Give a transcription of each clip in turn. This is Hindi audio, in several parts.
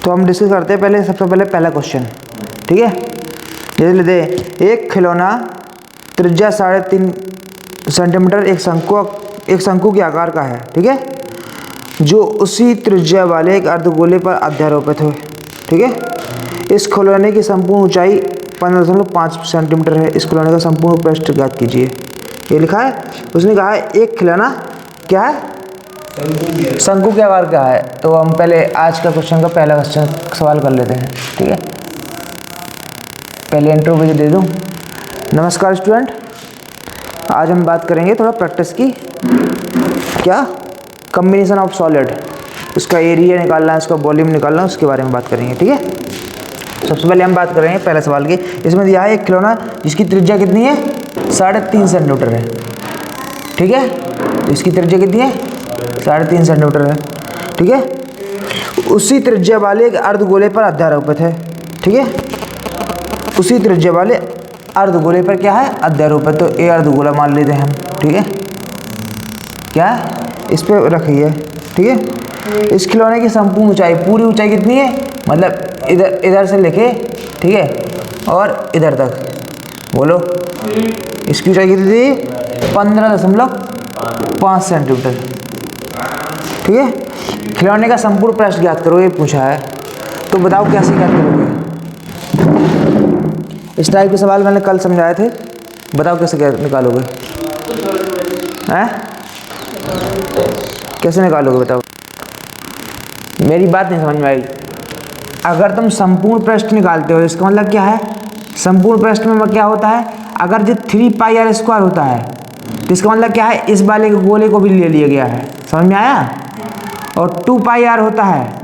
तो हम डिस्कस करते हैं पहले, सबसे पहले पहला क्वेश्चन, ठीक है। जैसे लेते हैं एक खिलौना त्रिज्या 3.5 सेंटीमीटर एक शंकु के आकार का है, ठीक है, जो उसी त्रिज्या वाले एक अर्धगोले पर अध्यारोपित है, ठीक है। इस खिलौने की संपूर्ण ऊंचाई 15.5 सेंटीमीटर है। इस खिलौने का संपूर्ण पृष्ठ ज्ञात कीजिए। ये लिखा है, उसने कहा है एक खिलौना क्या है, शंकु के आकार का है। तो हम पहले आज का क्वेश्चन का पहला क्वेश्चन सवाल कर लेते हैं, ठीक है। पहले इंट्रो मुझे दे दूं। नमस्कार स्टूडेंट, आज हम बात करेंगे थोड़ा प्रैक्टिस की, क्या कम्बिनेशन ऑफ सॉलिड, उसका एरिया निकालना है, उसका वॉल्यूम निकालना है, उसके बारे में बात करेंगे, ठीक है। सबसे पहले हम बात करेंगे पहले सवाल की। इसमें दिया है एक खिलौना जिसकी त्रिज्या कितनी है, 3.5 सेंटीमीटर है, ठीक है। तो इसकी त्रिज्या कितनी है, 3.5 सेंटीमीटर है, ठीक है। उसी त्रिज्या वाले एक अर्धगोले पर अध्यारोपित है, ठीक है। उसी त्रिज्या वाले अर्धगोले पर क्या है, अध्यारोपित। तो ए अर्धगोला मान लेते हैं हम, ठीक है। क्या इस पे रखी है, ठीक है। इस खिलौने की संपूर्ण ऊंचाई, पूरी ऊंचाई कितनी है, मतलब इधर से लेके, ठीक है, और इधर तक, बोलो इसकी ऊंचाई कितनी थी, 15.5 सेंटीमीटर, ठीक है। खिलौने का संपूर्ण पृष्ठ ज्ञात करो, ये पूछा है। तो बताओ कैसे ज्ञात करोगे। इस टाइप के सवाल मैंने कल समझाए थे, बताओ कैसे निकालोगे, हैं कैसे निकालोगे बताओ। मेरी बात नहीं समझ में आई। अगर तुम संपूर्ण पृष्ठ निकालते हो, इसका मतलब क्या है, संपूर्ण पृष्ठ में क्या होता है, अगर जो 3πr² होता है तो इसका मतलब क्या है, इस वाले गोले को भी ले लिया गया है, समझ में आया। और 2πr होता है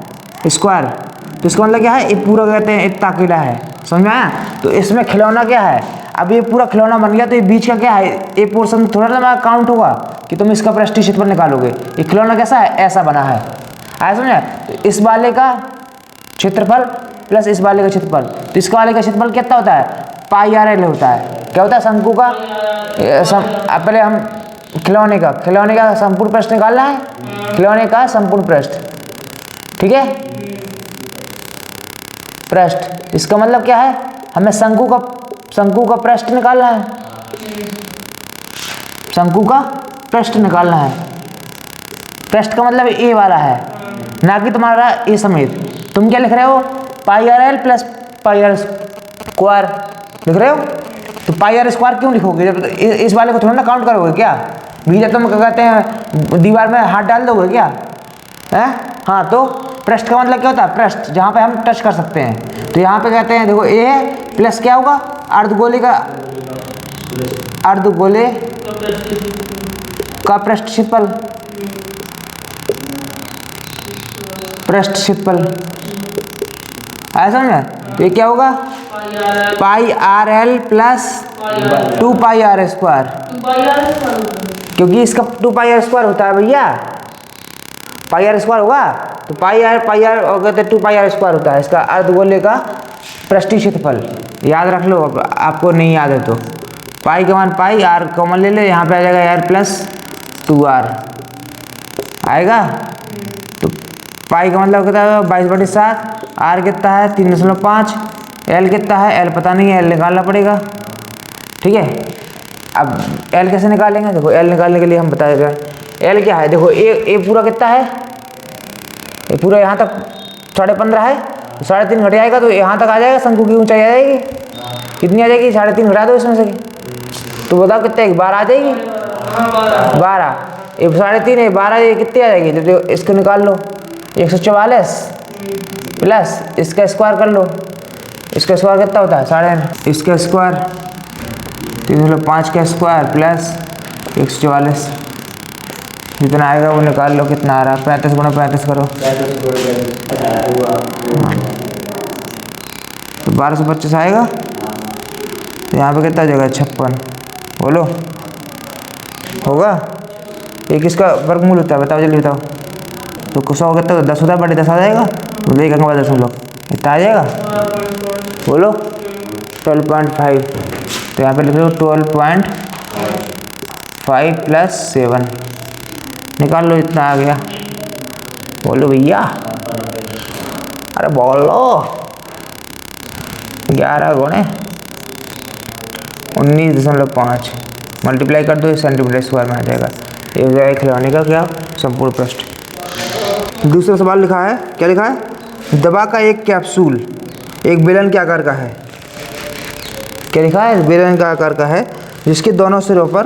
स्क्वायर, तो इसका मतलब क्या है, ये पूरा कहते हैं इतना अकेला है, समझ में आया। तो इसमें खिलौना क्या है, अब ये पूरा खिलौना बन गया, तो ये बीच का क्या है, ये पोर्शन थोड़ा सा काउंट होगा कि तुम इसका पृष्ठीय क्षेत्रफल निकालोगे। ये खिलौना कैसा है, ऐसा बना है, आया समझे। तो इस वाले का क्षेत्रफल प्लस इस वाले का क्षेत्रफल, तो इसका वाले का क्षेत्रफल कितना होता है, πrl होता है। क्या होता है, शंकु का पहले हम खिलौने का संपूर्ण पृष्ठ निकालना है, खिलौने का संपूर्ण पृष्ठ, ठीक है, पृष्ठ। इसका मतलब क्या है, हमें शंकु का पृष्ठ निकालना है, शंकु का पृष्ठ निकालना है। पृष्ठ का मतलब ए वाला है, ना कि तुम्हारा ए समेत। तुम क्या लिख रहे हो, πrl प्लस πr² लिख रहे हो। तो πr² क्यों लिखोगे, जब इस वाले को थोड़ा ना काउंट करोगे क्या, भी जब तुम क्या कहते हैं दीवार में हाथ डाल दोगे क्या, है। हाँ, तो पृष्ठ का मतलब क्या होता है, पृष्ठ जहाँ पे हम टच कर सकते हैं। तो यहाँ पे कहते हैं देखो ए है प्लस क्या होगा, अर्धगोले का पृष्ठ क्षेत्रफल, ऐसा ना। तो ये क्या होगा, πrl प्लस 2πr², क्योंकि इसका 2πr² होता है भैया, πr² होगा, तो πr और कहते हैं 2πr² होता है इसका अर्धगोले का पृष्ठीय क्षेत्रफल। याद रख लो, आपको नहीं याद है तो पाई का मान पाई, आर कॉमन ले ले, यहाँ पे आ जाएगा r प्लस 2r आएगा। तो पाई का मतलब कितना है, 22/7, आर कितना है 3.5, एल कितना है, एल पता नहीं है, एल निकालना पड़ेगा, ठीक है। अब एल कैसे निकालेंगे, देखो एल निकालने के लिए हम बता देते हैं। एल क्या है, देखो ए पूरा कितना है, ये पूरा यहाँ तक 15.5 है, 3.5 घट जाएगा तो यहाँ तक आ जाएगा, शंकु की ऊंचाई आ जाएगी, कितनी आ जाएगी, 3.5 घटा दो इसमें से, तो बताओ कितने, 12 आ जाएगी, 12, ये 3.5 है, 12 ये कितनी आ जाएगी, तो इसको निकाल लो, 144 प्लस इसका स्क्वायर कर लो, इसका स्क्वायर कितना होता है, 9.5, इसका स्क्वायर 3.5 का स्क्वायर प्लस 144, जितना आएगा वो निकाल लो, कितना आ रहा है, 35 गुणा 35 करो, तो 1225 आएगा। तो यहाँ पे कितना जगह, 56, बोलो होगा। एक इसका वर्गमूल होता है, बताओ जल्दी बताओ। तो 100 कितना, 10 होता है, बड़े 10 आ जाएगा, तो 1.5 इतना आ जाएगा, बोलो 12.5। तो यहाँ पे लिख लो 12.5 प्लस 7, निकाल लो इतना आ गया, बोलो भैया अरे बोलो 11 गुणे 19.5 मल्टीप्लाई कर दो, सेंटीमीटर स्क्वायर में आ जाएगा। ये हो जाएगा खिलौने का क्या, संपूर्ण पृष्ठ। दूसरा सवाल लिखा है, क्या लिखा है, दवा का एक कैप्सूल एक बेलन के आकार का है। क्या लिखा है, बेलन का आकार का है, जिसके दोनों सिरों पर,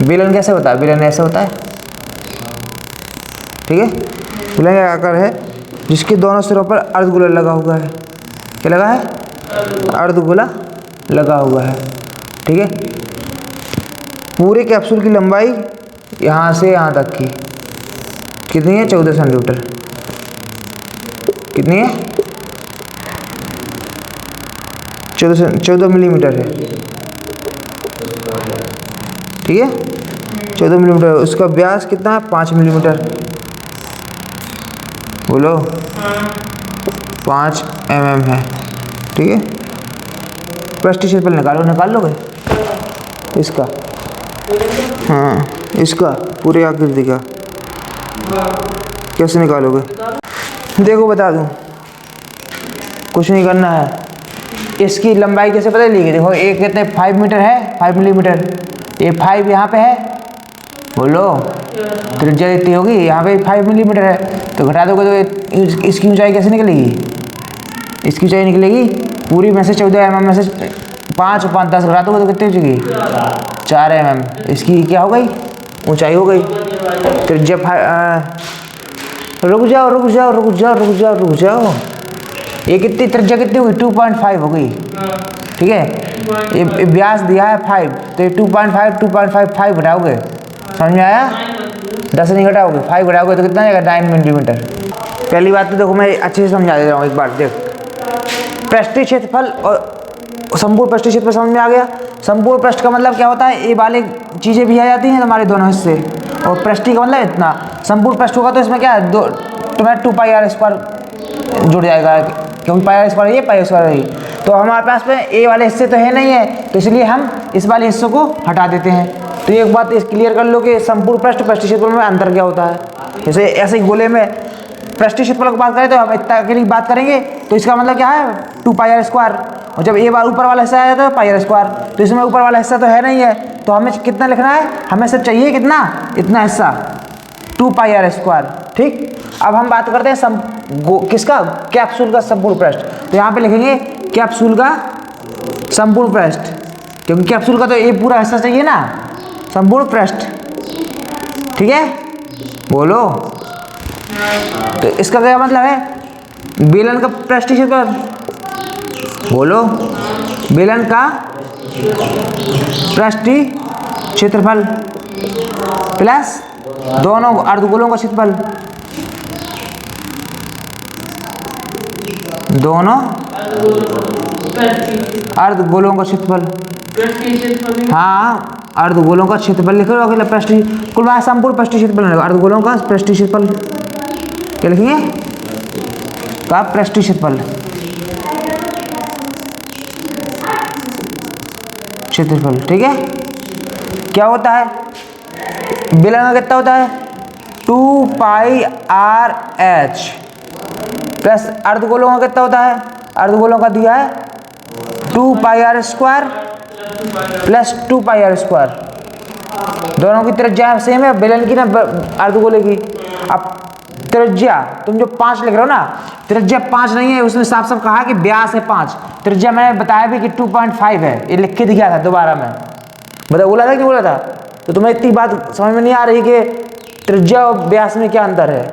बेलन कैसे होता है, बेलन ऐसे होता है, ठीक है, बेलन का आकार है जिसके दोनों सिरों पर अर्धगोला लगा हुआ है। क्या लगा है, अर्धगोला लगा हुआ है, ठीक है। पूरे कैप्सूल की लंबाई यहाँ से यहाँ तक की कितनी है, 14 सेंटीमीटर। कितनी है, 14 मिलीमीटर है, ठीक है, 14 मिलीमीटर। उसका व्यास कितना है, 5 मिलीमीटर। बोलो 5 mm है, ठीक है। पृष्ठीय क्षेत्रफल निकाल लोगे इसका, हाँ इसका पूरे आकृति का कैसे निकालोगे, देखो बता दूं, कुछ नहीं करना है। इसकी लंबाई कैसे पता चलेगी, देखो एक कितने 5 मीटर है, 5 मिलीमीटर, ये 5 यहाँ पे है, बोलो त्रिज्या इतनी होगी, यहाँ पे 5 मिलीमीटर है, तो घटा दोगे तो इसकी ऊंचाई कैसे निकलेगी, इसकी ऊंचाई निकलेगी पूरी में से 14 mm में से 5 और 5 10 घटा दोगे तो कितनी हो जाएगी, 4 mm। इसकी क्या हो गई, ऊंचाई हो गई। त्रिज्या रुक जाओ, ये कितनी त्रिज्या कितनी हुई, 2.5 हो गई, ठीक है। ये व्यास दिया है 5, तो ये 2.5 घटाओगे, समझ में आया, 10 नहीं घटाओगे, 5 घटाओगे तो कितना आएगा, 9 मिलीमीटर। पहली बात तो देखो मैं अच्छे से समझा दे रहा हूँ एक बार, देख पृष्ठीय क्षेत्रफल और संपूर्ण पृष्ठीय क्षेत्रफल समझ में आ गया। संपूर्ण पृष्ठ का मतलब क्या होता है, ये वाली चीज़ें भी आ जाती हैं हमारे दोनों हिस्से, और पृष्ठीय का मतलब इतना। संपूर्ण पृष्ठ होगा तो इसमें क्या है, तुम्हारा 2πr² जुड़ जाएगा, क्योंकि πr² ये πr² है, तो हमारे पास में ए वाले हिस्से तो है नहीं है, तो इसलिए हम इस वाले हिस्से को हटा देते हैं। तो एक बात क्लियर कर लो कि संपूर्ण पृष्ठ पृष्ठीय क्षेत्रफल में अंतर क्या होता है। जैसे ऐसे ही गोले में पृष्ठीय क्षेत्रफल की बात करें तो हम इतना के लिए बात करेंगे, तो इसका मतलब क्या है, 2πr², और जब ए बार ऊपर वाला हिस्सा आया तो πr², तो इसमें ऊपर वाला हिस्सा तो है नहीं है, तो हमें कितना लिखना है, हमें सिर्फ चाहिए कितना, इतना हिस्सा 2πr², ठीक। अब हम बात करते हैं किसका, कैप्सूल का संपूर्ण पृष्ठ, तो यहाँ पे लिखेंगे कैप्सूल का संपूर्ण पृष्ठ, क्योंकि कैप्सूल का तो ये पूरा हिस्सा चाहिए ना, संपूर्ण पृष्ठ, ठीक है। बोलो, तो इसका क्या मतलब है, बेलन का पृष्ठीय क्षेत्रफल, बोलो बेलन का पृष्ठीय क्षेत्रफल प्लस दोनों अर्धगोलों का क्षेत्रफल, दोनों अर्धगोलों का क्षेत्रफल, हाँ अर्धगोलों का क्षेत्रफल लिखो, अगला पृष्ठीय, कुल बात संपूर्ण पृष्ठीय क्षेत्रफल, अर्धगोलों का पृष्ठीय क्षेत्रफल, क्या लिखेंगे, का पृष्ठीय क्षेत्रफल, क्षेत्रफल, ठीक है। क्या होता है, बेलन का कितना होता है, 2πrh प्लस अर्धगोलों का कितना होता है, अर्धगोलों का दिया है 2πr² प्लस 2πr², दोनों की त्रिज्या सेम है, बेलन की ना अर्धगोले की। अब त्रिज्या तुम जो 5 लिख रहे हो ना, त्रिज्या 5 नहीं है, उसने साफ साफ कहा कि व्यास है 5, त्रिज्या मैंने बताया भी कि 2.5 है, ये लिख के दिया था दोबारा में, बता बोला था कि बोला था, तो तुम्हें इतनी बात समझ में नहीं आ रही कि त्रिज्या और व्यास में क्या अंतर है?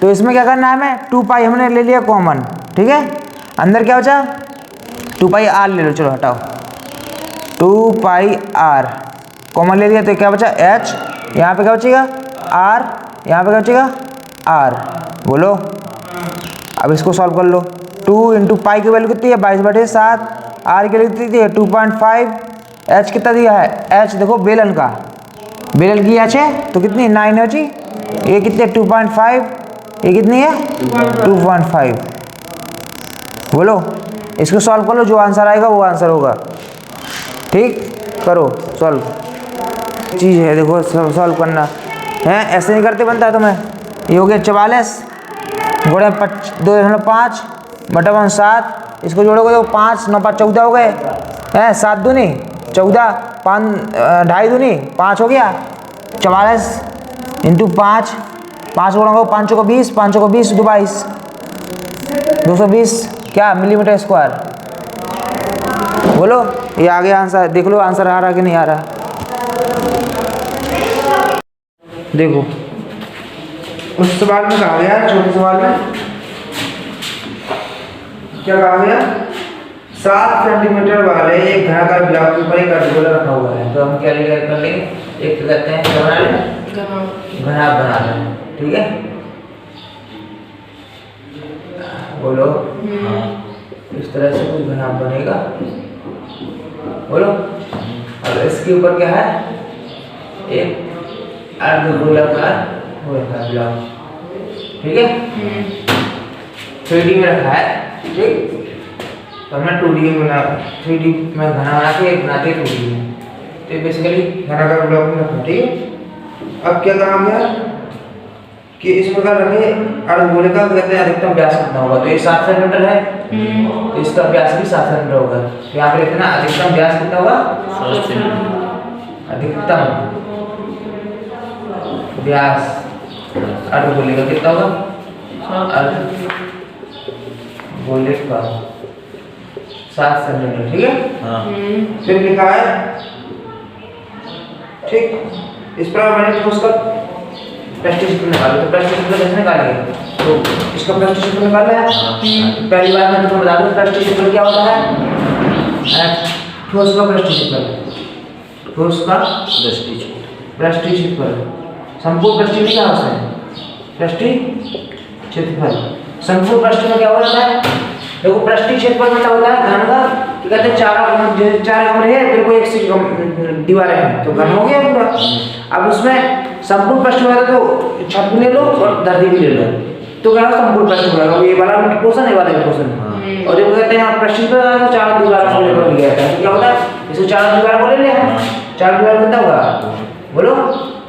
तो इसमें क्या करना है, हमें 2π हमने ले लिया कॉमन, ठीक है, अंदर क्या बचा, 2πr ले लो, चलो हटाओ, 2πr कॉमन ले लिया, तो क्या बचा h, यहाँ पे क्या बचेगा r, यहाँ पे क्या बचेगा r, बोलो। अब इसको सॉल्व कर लो, 2 × पाई की वैल्यू कितनी है, 22/7, r की वैल्यू कितनी है 2.5, h कितना दिया है, h देखो बेलन का, बेलन की h है तो कितनी 9 है जी, ये कितनी है 2.5, ये कितनी है 2.5, बोलो। इसको सॉल्व कर लो, जो आंसर आएगा वो आंसर होगा, ठीक, करो सॉल्व, चीज़ है देखो सॉल्व करना है, ऐसे नहीं करते बनता तुम्हें। ये हो गया 44, गुणे 2.5 बटा 7, इसको जोड़ोगे तो 5 9 5 14 हो गए हैं, 7 दूनी 14, 5 2.5 दूनी 5 हो गया 44 इंटू 5, 5 गुणा 5 को 20, 5 को 20 22, 220 क्या मिलीमीटर स्क्वायर। बोलो ये आ गया आंसर, देख लो आंसर आ रहा कि नहीं आ रहा। देखो उस सवाल में कहा गया, छोटे सवाल में क्या कहा गया, 7 सेंटीमीटर वाले एक घनाकार ब्लॉक के ऊपर एक अर्धगोला रखा हुआ है, तो हम क्या कर लेंगे, एक तो कहते हैं क्या बना लें, घना बना लें, ठीक है। बोलो इस तरह से कुछ घना बनेगा, बोलो। और इसके ऊपर क्या है, एक अर्धगोलाकार ब्लॉक, ठीक है। 3D में रखा है, ठीक। तो हमने 2D में बना, 3D में घना बना के बनाते 2D में, तो बेसिकली घना का ब्लॉक में रखा, ठीक है। अब क्या कहा गया कि इस प्रकार रखे अर्धगोले का कहते हैं अधिकतम व्यास कितना होगा, तो ये 7 सेंटीमीटर है, तो इसका व्यास भी 7 सेंटीमीटर होगा। तो यहाँ पे लिखना अधिकतम व्यास कितना होगा, 7 सेंटीमीटर। अधिकतम व्यास अर्धगोले का कितना होगा, अर्धगोले का 7 सेंटीमीटर, ठीक है। फिर लिखा है, ठीक। इस प्रकार मैंने ठोस का प्रेस्टीज सूत्र निकाला, तो प्रेस्टीज सूत्र कैसे निकालेंगे, तो इसका प्रेस्टीज सूत्र निकालना है। पहली बार मैं तुमको बता दूं प्रेस्टीज सूत्र क्या होता है, ठोस का प्रेस्टीज सूत्र, ठोस का प्रेस्टीज सूत्र, संपूर्ण पृष्ठ में क्या होता है, पृष्ठीय क्षेत्रफल। संपूर्ण पृष्ठ में क्या होता है, देखो पृष्ठीय क्षेत्रफल मतलब होता है घन का, क्या कहते हैं चार कमरे हैं, फिर कोई एक से दीवारें हैं, तो घन हो गया पूरा। अब उसमें संपूर्ण पृष्ठ में तो छत भी ले लो और धरती भी ले लो, तो क्या संपूर्ण पृष्ठ होगा, ये वाला पोर्शन है, वाला पोर्शन। और जब कहते हैं पृष्ठ पे तो चार दीवारों को लेकर लिया जाता है, तो क्या होता है, इसको चार दीवार को ले लिया, चार दीवार कितना होगा, बोलो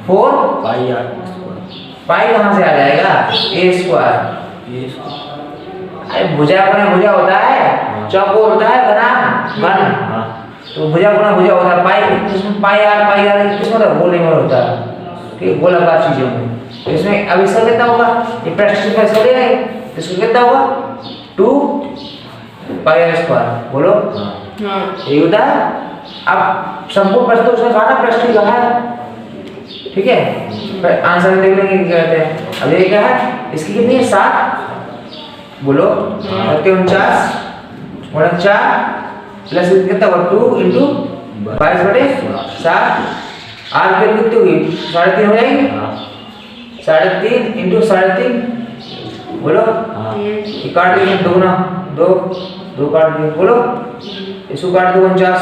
4 पाई r स्क्वायर। पाई कहाँ से आ जाएगा, a स्क्वायर। अरे भुजा गुणा भुजा होता है, चौकोर होता है घन, तो भुजा गुणा भुजा होता है, पाई इसमें पाई r किसमें होता है, गोले में होता है, ठीक, गोलाकार चीजों में। तो इसमें अब इसका कितना होगा, ये पृष्ठ पर इसको ले गए, इसको कितना होगा 2 पाई r स्क्वायर, बोलो ये होता है। अब संपूर्ण पृष्ठ उसमें कहा पृष्ठ कहा है, ठीक है। आंसर देख लेंगे क्या कहते हैं। अब ये क्या है, इसकी कितनी है 7, बोलो 49 गुणा 4 प्लस कितना होगा 2 इंटू 22/7, आर की वैल्यू कितनी होगी 3.5 हो जाएगी, 3.5 इंटू 3.5, बोलो ये काट देंगे 2 गुना 2 काट देंगे, बोलो इसको काट दो 49,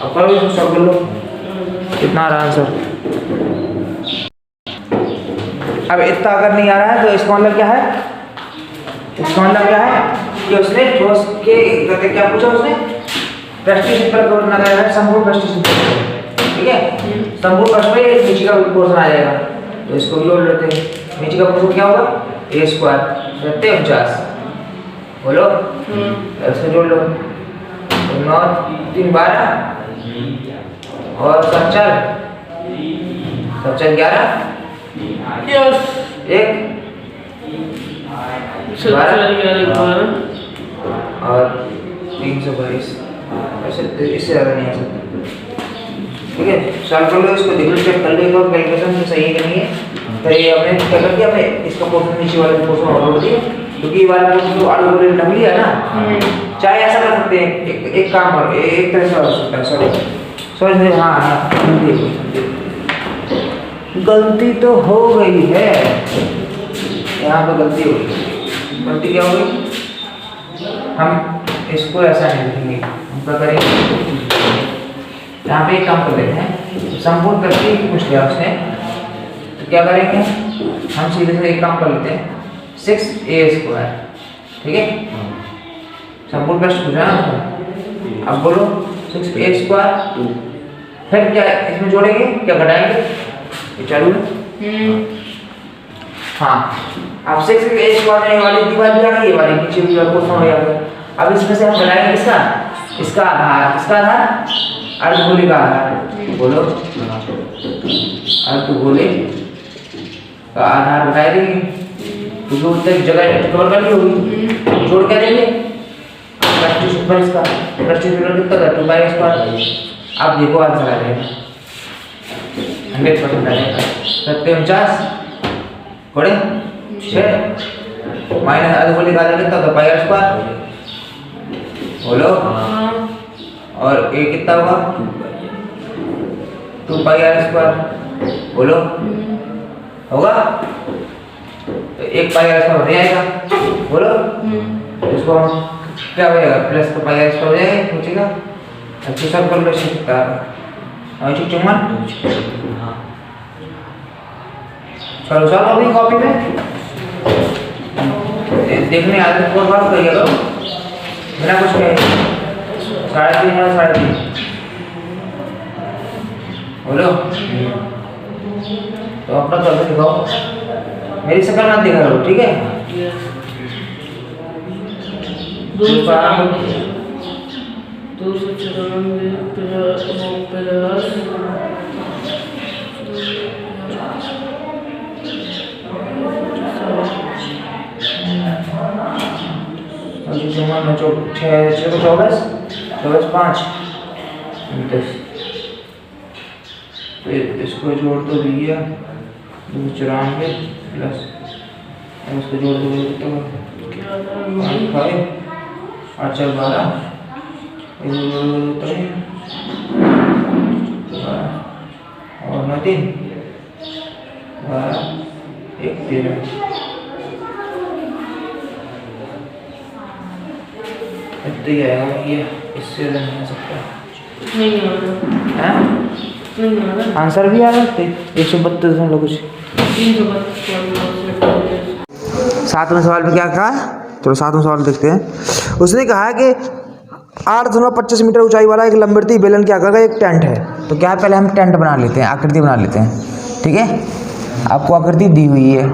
अब करो इसको सब कर लो, कितना आ रहा आंसर। अब इतना अगर नहीं आ रहा है तो इसका मतलब क्या है, इसका मतलब क्या है कि उसने ठोस के कहते क्या पूछा, उसने पृष्ठीय क्षेत्रफल को करना है, संपूर्ण पृष्ठीय क्षेत्रफल, ठीक है। संपूर्ण पृष्ठ पे नीचे का पोर्शन आ जाएगा, तो इसको भी जोड़ लेते हैं। नीचे का पोर्शन क्या होगा a स्क्वायर 49, बोलो इसको जोड़ लो, 9 3 12 और 7 4 11 एक 12 और 322, ऐसे इससे ज़्यादा नहीं आ सकता, ठीक है। सॉल्व कर लो, इसको देख लो, चेक कर लो एक बार कैलकुलेशन सही है कि नहीं है। तो ये हमने क्या कर दिया, हमने इसका पोर्शन नीचे वाले पोर्शन और जोड़ दिया, क्योंकि ये वाला पोर्शन तो आलू गोले ढक लिया ना। चाहे ऐसा कर सकते हैं, एक काम और एक तरह से हो सकता है, सॉरी हाँ गलती तो हो गई है, यहाँ पे गलती हो गई। गलती क्या हो गई, हम इसको ऐसा नहीं लिखेंगे, हम क्या करेंगे, यहाँ पे एक काम कर लेते हैं, संपूर्ण प्रति पूछ लिया उसने, तो क्या करेंगे, हम सीधे से एक काम कर लेते हैं 6a स्क्वायर, ठीक है। संपूर्ण प्रश्न पूछा ना, अब बोलो 6a स्क्वायर, फिर क्या इसमें जोड़ेंगे, क्या घटाएंगे, ये चालू है, हाँ, अब 6a² में ये वाली दीवार भी आ गई, ये वाली पीछे भी आपको समझ आ गया। अब इसमें से हम बनाएंगे इसका आधार अर्धगोले का आधार। बोलो, अर्धगोले का आधार बता देंगे, क्योंकि उतने जगह कवर कर ली होगी, जोड़ क्या देंगे पृष्ठीय क्षेत्रफल इसका, पृष्ठीय क्षेत्रफल कितना था 2πa²। अब देखो आंसर आ जाएगा 100% आ जाएगा 749 कोड़े 6 माइनस अर्धगोले का आधार कितना होगा πr²। बोलो, और a कितना होगा 2πr²। बोलो, होगा तो 1πr² हो जाएगा। बोलो, इसको हम क्या हो जाएगा प्लस तो πr² हो जाएगा, पूछेगा अच्छा सब कर लो शिफ्ट अच्छा चुम्मन चलो सर अभी कॉपी में देखने आदत को बात करिएगा बिना कुछ कहे 3.5 या 3.5। बोलो, तो अपना चल के दिखाओ, मेरी शक्ल मत दिखा करो, ठीक है। 24 इसको जोड़ दो भैया 294 प्लस इसको जोड़ दो कितना 5 8 4 12 और 9 3 12 1 13 इतना ही आएगा ये, इससे नहीं आ सकता। आंसर भी आ रहा है 132 कुछ। 7वें सवाल पे क्या कहा, चलो 7वां सवाल देखते हैं। उसने कहा कि 8.25 मीटर ऊंचाई वाला एक लंबवर्ती बेलन के आकार का एक टेंट है। तो क्या है, पहले हम टेंट बना लेते हैं, आकृति बना लेते हैं, ठीक है। आपको आकृति दी हुई है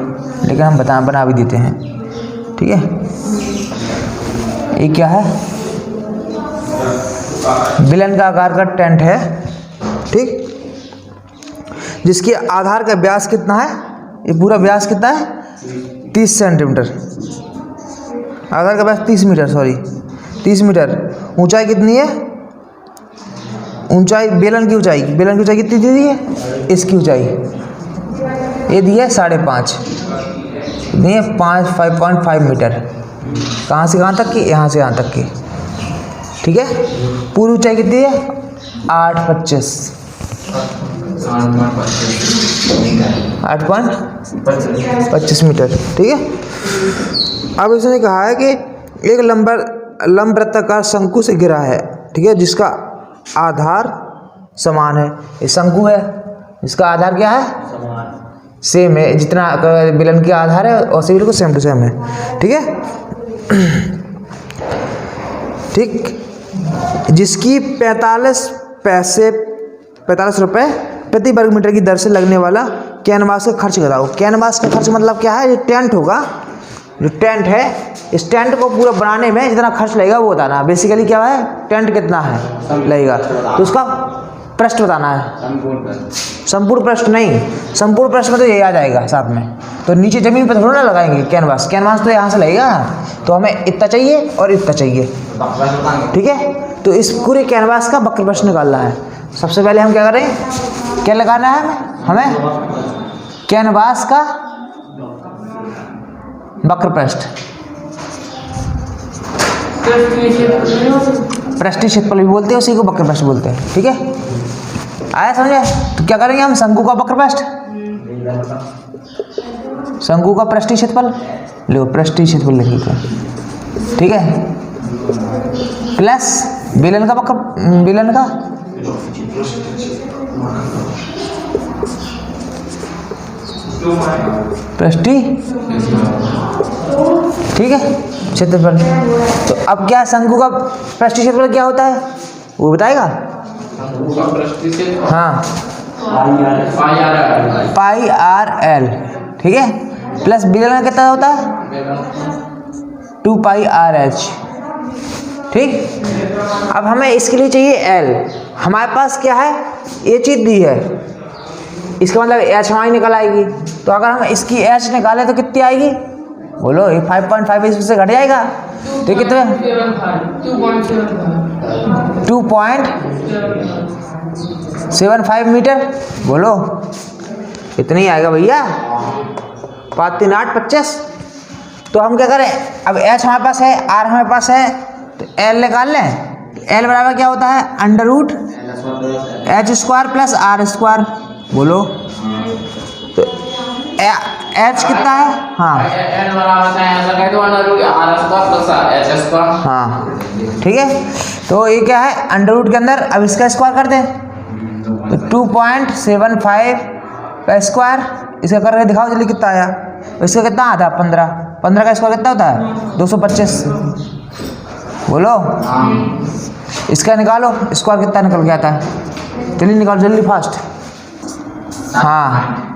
लेकिन हम बना भी देते हैं, ठीक है। ये क्या है, बेलन का आकार का टेंट है, ठीक, जिसके आधार का व्यास कितना है, ये पूरा व्यास कितना है 30 सेंटीमीटर, आधार का व्यास 30 मीटर, सॉरी 30 मीटर। ऊंचाई कितनी है, ऊंचाई बेलन की ऊंचाई कितनी दी है, इसकी ऊंचाई ये दी है 5.5, दी है 5.5 मीटर। कहाँ से कहाँ तक की, यहाँ से यहाँ तक की, ठीक है। पूरी ऊंचाई कितनी है 8.25 मीटर, ठीक है। अब इसने कहा है कि एक लंब वृत्ताकार शंकु से घिरा है, ठीक है, जिसका आधार समान है। ये शंकु है, इसका आधार क्या है, सेम है, जितना बेलन का आधार है और से बिल्कुल सेम टू सेम है, ठीक है। ठीक, जिसकी 45 रुपये प्रति वर्ग मीटर की दर से लगने वाला कैनवास का खर्च बताओ। कैनवास का खर्च मतलब क्या है, ये टेंट होगा, जो टेंट है, इस टेंट को पूरा बनाने में जितना खर्च लगेगा वो बताना। बेसिकली क्या है, टेंट कितना है लगेगा, तो उसका पृष्ठ बताना है। संपूर्ण पृष्ठ नहीं, संपूर्ण पृष्ठ में तो यही आ जाएगा साथ में, तो नीचे जमीन पर थोड़ा ना लगाएंगे कैनवास तो यहाँ से लगेगा, तो हमें इतना चाहिए और इतना चाहिए, ठीक है। तो इस पूरे कैनवास का वक्र प्रश्न निकालना है। सबसे पहले हम क्या करें, क्या लगाना है हमें, कैनवास का वक्र पृष्ठ, पृष्ठीय क्षेत्रफल भी बोलते हैं, उसी को वक्र पृष्ठ बोलते हैं, ठीक है। आया समझे। तो क्या करेंगे हम, शंकु का वक्र पृष्ठ, शंकु का पृष्ठीय क्षेत्रफल, लो पृष्ठीय क्षेत्रफल लिख लेते हैं, ठीक है, प्लस बेलन का वक्र, बेलन का पृष्ठीय, ठीक है, क्षेत्रफल। तो अब क्या शंकु का पृष्ठीय क्षेत्रफल क्या होता है वो बताएगा, हाँ, πRL, ठीक है। प्लस बेलन का कितना होता है 2 पाई आर एच। ठीक, अब हमें इसके लिए चाहिए एल। हमारे पास क्या है, ये चीज़ दी है, इसका मतलब एच हमारी निकल आएगी। तो अगर हम इसकी एच निकालें तो कितनी आएगी, बोलो, ये 5.5 इससे घट जाएगा तो कितने 2.75 मीटर, बोलो इतनी आएगा भैया, 5 3 8 25। तो हम क्या करें, अब एच हमारे पास है, आर हमारे पास है, तो एल निकाल लें। एल बराबर क्या होता है, under root H square plus R square, बोलो। तो एच कितना है, हाँ हाँ ठीक है। तो ये क्या है, अंडर रूट के अंदर अब इसका स्क्वायर कर दें, तो 2.75 का स्क्वायर, इसका करके दिखाओ जल्दी कितना आया। इसका कितना आता है 15 का स्क्वायर कितना होता है 225, बोलो। इसका निकालो स्क्वायर कितना निकल के आता है, चलिए निकालो जल्दी फास्ट। हाँ,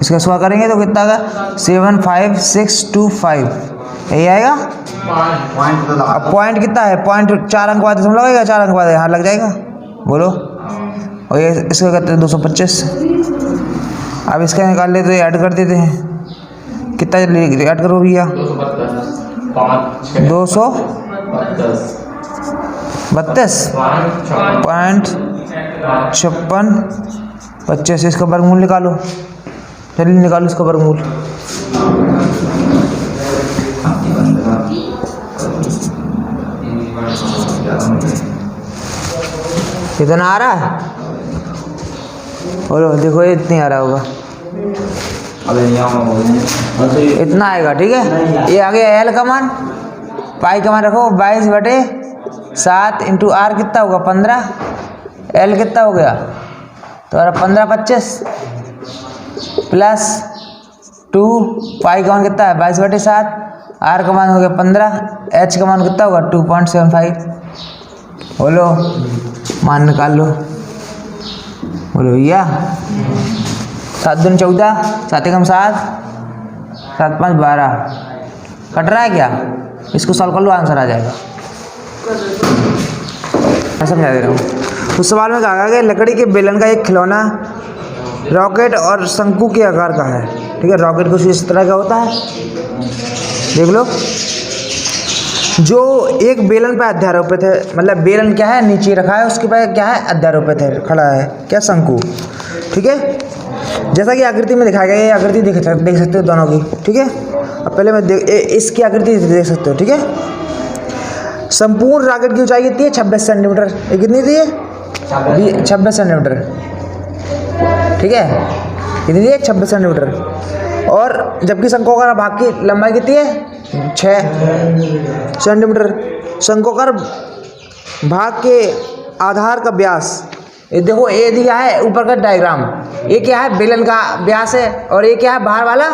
इसका स्क्वायर करेंगे तो कितना आएगा 75625, यही आएगा। अब पॉइंट कितना है, पॉइंट 4 अंक बाद लगेगा, 4 अंक बाद यहाँ लग जाएगा, बोलो। और ये इसका कहते हैं 225। अब इसका निकाल ले तो ये ऐड कर देते हैं, कितना ऐड करो भैया, 232.5625, इसका वर्गमूल निकालो, चलिए निकालो इसका वर्गमूल। कितना आ रहा है, बोलो, देखो ये इतनी आ रहा होगा, इतना आएगा, ठीक है। ये आ गया एल का मान, पाई का मान रखो 22/7 इंटू आर कितना होगा 15, एल कितना हो गया तो 15/25 प्लस 2 पाई का मान कितना है 22/7, आर का मान हो गया 15, एच का मान कितना होगा 2.75, बोलो मान निकाल लो, बोलो भैया। 7 दूनी 14, 7 एकम 7, 7 5 12, कट रहा है क्या, इसको सॉल्व कर लो, आंसर आ जाएगा। मैं समझा दे रहा हूँ। उस सवाल में कहा गया लकड़ी के बेलन का एक खिलौना रॉकेट और शंकु के आकार का है, ठीक है। रॉकेट कुछ इस तरह का होता है, देख लो, जो एक बेलन पर अध्यारोपित है, मतलब बेलन क्या है नीचे रखा है, उसके बाद क्या है अध्यारोपित है, खड़ा है क्या, शंकु, ठीक है। जैसा कि आकृति में दिखाया गया, ये आकृति देख सकते हो दोनों की, ठीक है। अब पहले मैं इसकी आकृति देख सकते हो, ठीक है। संपूर्ण रॉकेट की ऊंचाई कितनी है 26 सेंटीमीटर, ये कितनी थी 26 सेंटीमीटर, ठीक है, कितनी थी 26 सेंटीमीटर। और जबकि शंक्वाकार भाग की लंबाई कितनी है 6 सेंटीमीटर। शंक्वाकार भाग के आधार का व्यास, ये देखो, ये दिया है ऊपर का डायग्राम, ये क्या है बेलन का व्यास है, और ये क्या है बाहर वाला,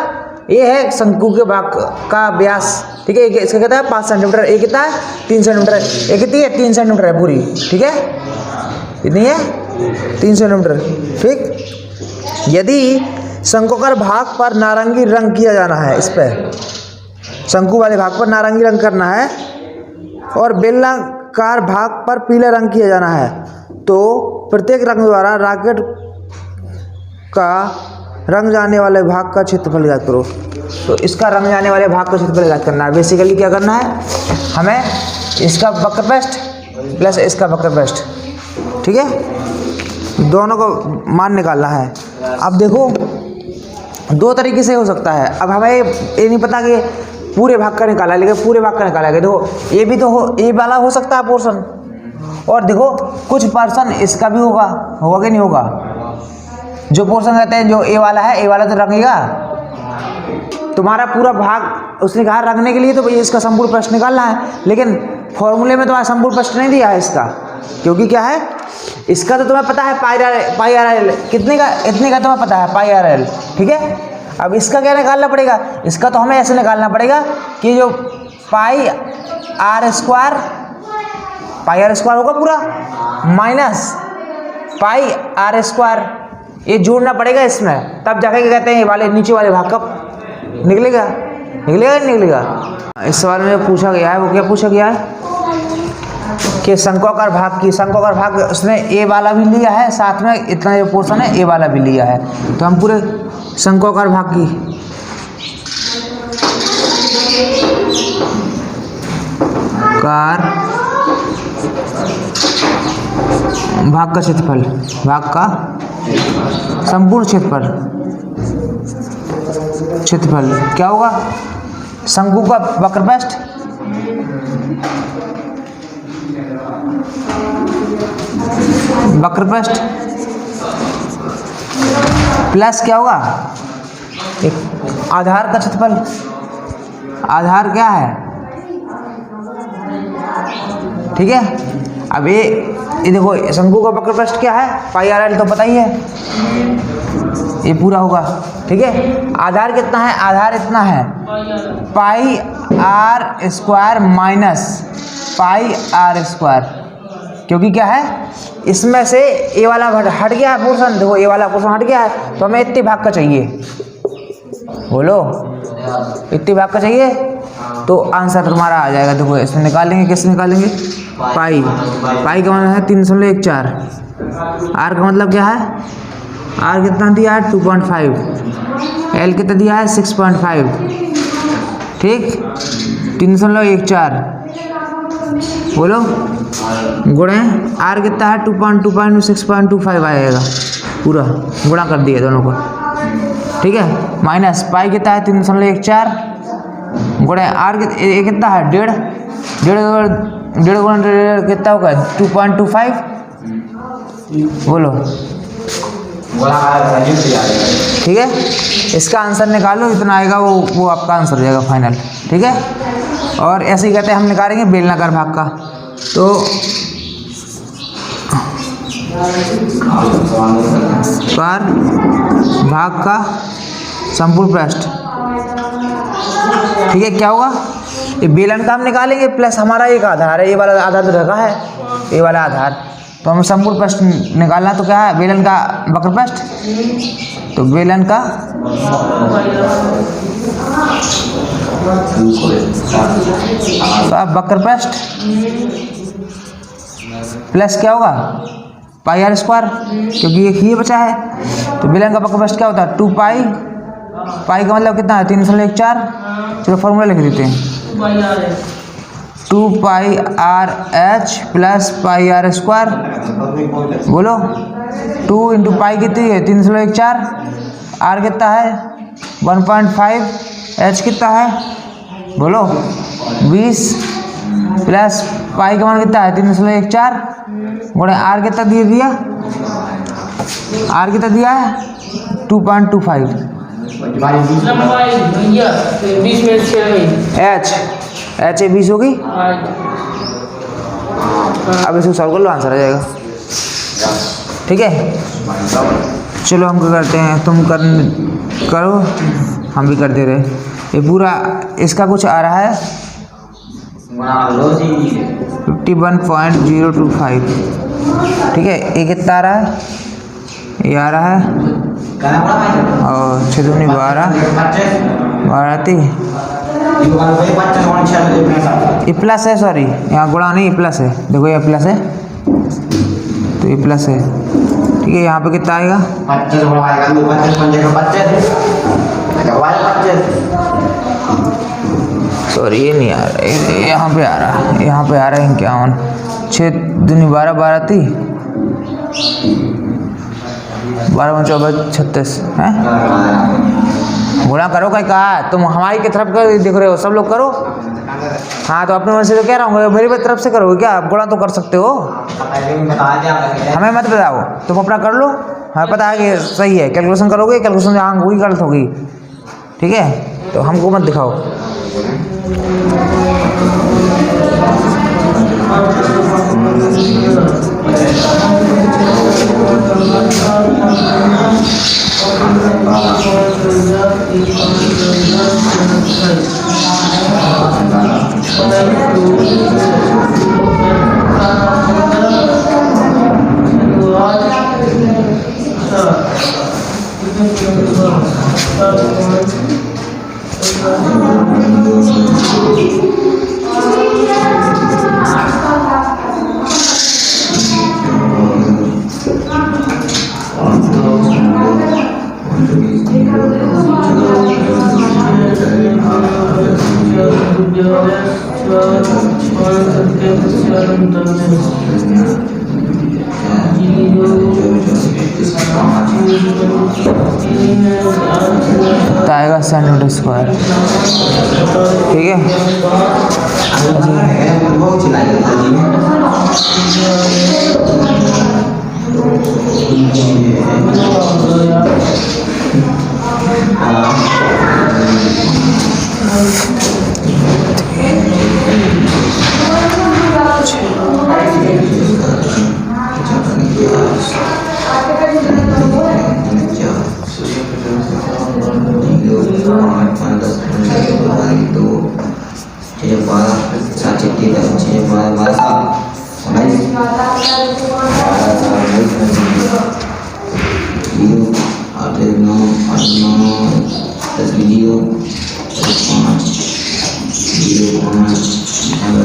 ये है शंकु के भाग का व्यास, ठीक है। इसका कितना है 5 सेंटीमीटर, ये कितना है 3 सेंटीमीटर, ये कितनी है 3 सेंटीमीटर है पूरी, ठीक है, कितनी है 3 सेंटीमीटर, ठीक। यदि शंक्वाकार भाग पर नारंगी रंग किया जाना है, इस पर शंकु वाले भाग पर नारंगी रंग करना है, और बेलनाकार भाग पर पीला रंग किया जाना है, तो प्रत्येक रंग द्वारा रॉकेट का रंग जाने वाले भाग का क्षेत्रफल ज्ञात करो। तो इसका रंग जाने वाले भाग का क्षेत्रफल ज्ञात करना है। बेसिकली क्या करना है हमें, इसका वक्रपृष्ठ प्लस इसका वक्रपृष्ठ, ठीक है, दोनों को मान निकालना है। अब देखो 2 तरीके से हो सकता है। अब हमें ये नहीं पता कि पूरे भाग का निकाला, लेकिन पूरे भाग का निकाला गया, देखो ये भी तो हो, ये वाला हो सकता है पोर्शन, और देखो कुछ पर्सन इसका भी होगा कि नहीं होगा। जो पोर्शन कहते हैं जो ए वाला है, ए वाला तो रंगेगा, तुम्हारा पूरा भाग उसने कहा रंगने के लिए, तो इसका संपूर्ण प्रश्न निकालना है, लेकिन फॉर्मूले में तुम्हारा संपूर्ण प्रश्न नहीं दिया है इसका, क्योंकि क्या है इसका तो तुम्हें पता है पाई आर एल कितने का, इतने का तुम्हें पता है पाई आर एल, ठीक है। अब इसका क्या निकालना पड़ेगा, इसका तो हमें ऐसे निकालना पड़ेगा कि जो पाई आर स्क्वायर होगा पूरा माइनस पाई आर स्क्वायर, ये जोड़ना पड़ेगा इसमें, तब जाके क्या कहते हैं ये वाले नीचे वाले भाग का निकलेगा निकलेगा नहीं निकलेगा। इस सवाल में पूछा गया है वो क्या पूछा गया है कि शंक्वाकार भाग की, शंक्वाकार भाग उसने ए वाला भी लिया है, साथ में इतना जो पोर्शन है ए वाला भी लिया है। तो हम पूरे शंक्वाकार भाग की कार भाग का क्षेत्रफल, भाग का संपूर्ण क्षेत्रफल क्या होगा? शंकु का वक्रपृष्ठ प्लस क्या होगा? एक आधार का क्षेत्रफल। आधार क्या है? ठीक है। अब ये देखो शंकु का वक्रपृष्ठ क्या है? पाई आर एल तो पता ही है, ये पूरा होगा। ठीक है। आधार कितना है? आधार इतना है pi r square minus pi r square, क्योंकि क्या है इसमें से ए वाला हट गया है पोर्शन। देखो ए वाला पोर्शन हट गया है, तो हमें इतने भाग का चाहिए। बोलो इतने भाग का चाहिए, तो आंसर तुम्हारा आ जाएगा। देखो इसमें निकालेंगे, कैसे निकालेंगे? पाई का मतलब है 3.14। आर का मतलब क्या है? आर कितना दिया है? 2.5। एल कितना दिया है? 6.5। ठीक, 3.14 बोलो गुणे आर कितना है? 2.2 6.25 आएगा, पूरा गुणा कर दिया दोनों को। ठीक है। माइनस पाई कितना है? 3.14 गुणे आर कितना है? 1.5 गुणा 1.5 कितना होगा? 2.25 बोलो। ठीक है। इसका आंसर निकालो, इतना आएगा वो आपका आंसर हो जाएगा फाइनल। ठीक है। और ऐसे ही कहते हैं हम निकालेंगे बेलनाकार भाग का। तो कार भाग का संपूर्ण पृष्ठ, ठीक है, क्या होगा? ये बेलन का हम निकालेंगे, प्लस हमारा एक आधार है, ये वाला आधार तो रखा है, ये वाला आधार, तो हम संपूर्ण पृष्ठ निकालना। तो क्या है? बेलन का वक्रपृष्ठ, तो बेलन का वक्रपृष्ठ प्लस क्या होगा? पाई आर स्क्वायर, क्योंकि एक ही बचा है। तो बेलन का वक्रपृष्ठ क्या होता है? 2 पाई, पाई का मतलब कितना है? 3.14। चलो फॉर्मूला लिख देते हैं, 2 pi r H plus pi r square. बोलो 2 इंटू पाई कितनी है? 3.14। आर कितना है? 1.5। एच कितना है? बोलो 20 प्लस पाई का मान कितना है? 3.14 गुणे आर कितना दिया? आर कितना दिया है? 2.25। एच 20 होगी। अब इसको सॉल्व कर लो, आंसर आ जाएगा। ठीक है। चलो हम क्या करते हैं, तुम करो, हम भी कर दे रहे। ये पूरा इसका कुछ आ रहा है 51.025। ठीक है। ये कितना आ रहा है? ये आ रहा है और 6 दूनी 12 ये प्लस है, सॉरी यहाँ गुणा नहीं, ये प्लस है। देखो ये प्लस है, तो ये प्लस है। ठीक है। यहाँ पे कितना आएगा? 25 सॉरी ये नहीं आ रहा, यहाँ पे आ रहा है, यहाँ पे आ रहा है 51। 6 दूनी 12 12 30 12 24 36 है। गुणा करो, कहीं कहा तुम हमारी की तरफ कर देख रहे हो, सब लोग करो। हाँ तो अपने मन से तो कह रहा हूँ, मेरी तरफ से करोगे क्या? आप गुणा तो कर सकते हो, हमें मत बताओ, तुम अपना कर लो। हमें पता है कि सही है, कैलकुलेशन करोगे, कैलकुलेशन हाँ वही गलत होगी। ठीक है। तो हमको मत दिखाओ। तो आएगा सेंटीमीटर स्क्वायर। ठीक है,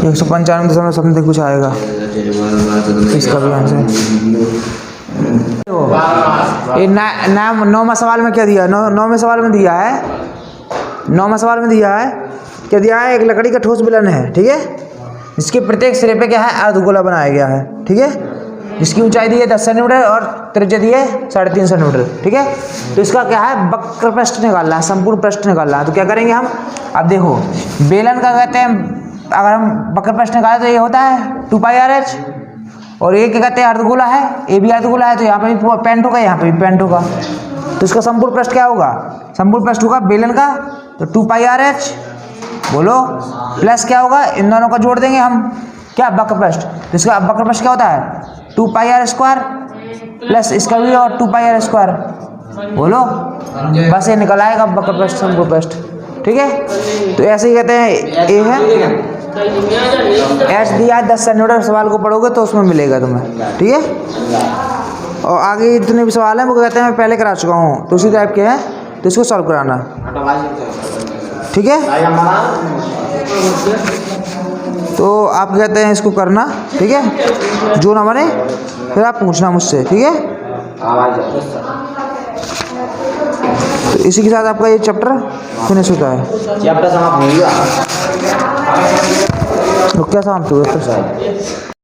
एक सौ 95 समथिंग कुछ आएगा इसका भी आंसर। ये नाम 9वां सवाल में क्या दिया, 9वें सवाल में दिया है, 9वां सवाल में दिया है क्या दिया है, एक लकड़ी का ठोस बेलन है, ठीक है, इसके प्रत्येक सिरे पे क्या है, अर्धगोला बनाया गया है, ठीक है, जिसकी ऊंचाई दी है 10 सेंटीमीटर और त्रिज्या दी है 3.5 सेंटीमीटर, ठीक है। तो इसका क्या है, वक्र पृष्ठ निकालना है, संपूर्ण पृष्ठ निकालना है। तो क्या करेंगे हम, अब देखो बेलन का कहते हैं, अगर हम वक्र पृष्ठ निकालें तो ये होता है 2πr/h, और ये क्या कहते हैं, अर्धगोला है, ये भी अर्धगोला है, तो यहाँ पे भी पेंट होगा, यहाँ पे भी पेंट होगा। तो इसका संपूर्ण पृष्ठ क्या होगा, संपूर्ण पृष्ठ होगा बेलन का तो 2πr/h, बोलो, प्लस क्या होगा, इन दोनों का जोड़ देंगे हम, क्या, वक्र पृष्ठ। तो इसका वक्र पृष्ठ क्या होता है, 2πr² प्लस इसका भी और 2πr², बोलो, बस ये निकल आएगा वक्र पृष्ठ संपूर्ण पृष्ठ, ठीक है। तो ऐसे ही कहते हैं, ए है एच दिया है 10 सेंटीमीटर, सवाल को पढ़ोगे तो उसमें मिलेगा तुम्हें, ठीक है। और आगे जितने भी सवाल हैं वो कहते हैं मैं पहले करा चुका हूँ, तो उसी टाइप के हैं, तो इसको सॉल्व कराना, ठीक है। तो आप कहते हैं इसको करना, ठीक है, जो ना बने फिर आप पूछना मुझसे, ठीक है। तो इसी के साथ आपका ये चैप्टर फिनिश होता है। चैप्टर समाप्त हो गया। तो क्या समाप्त हुआ?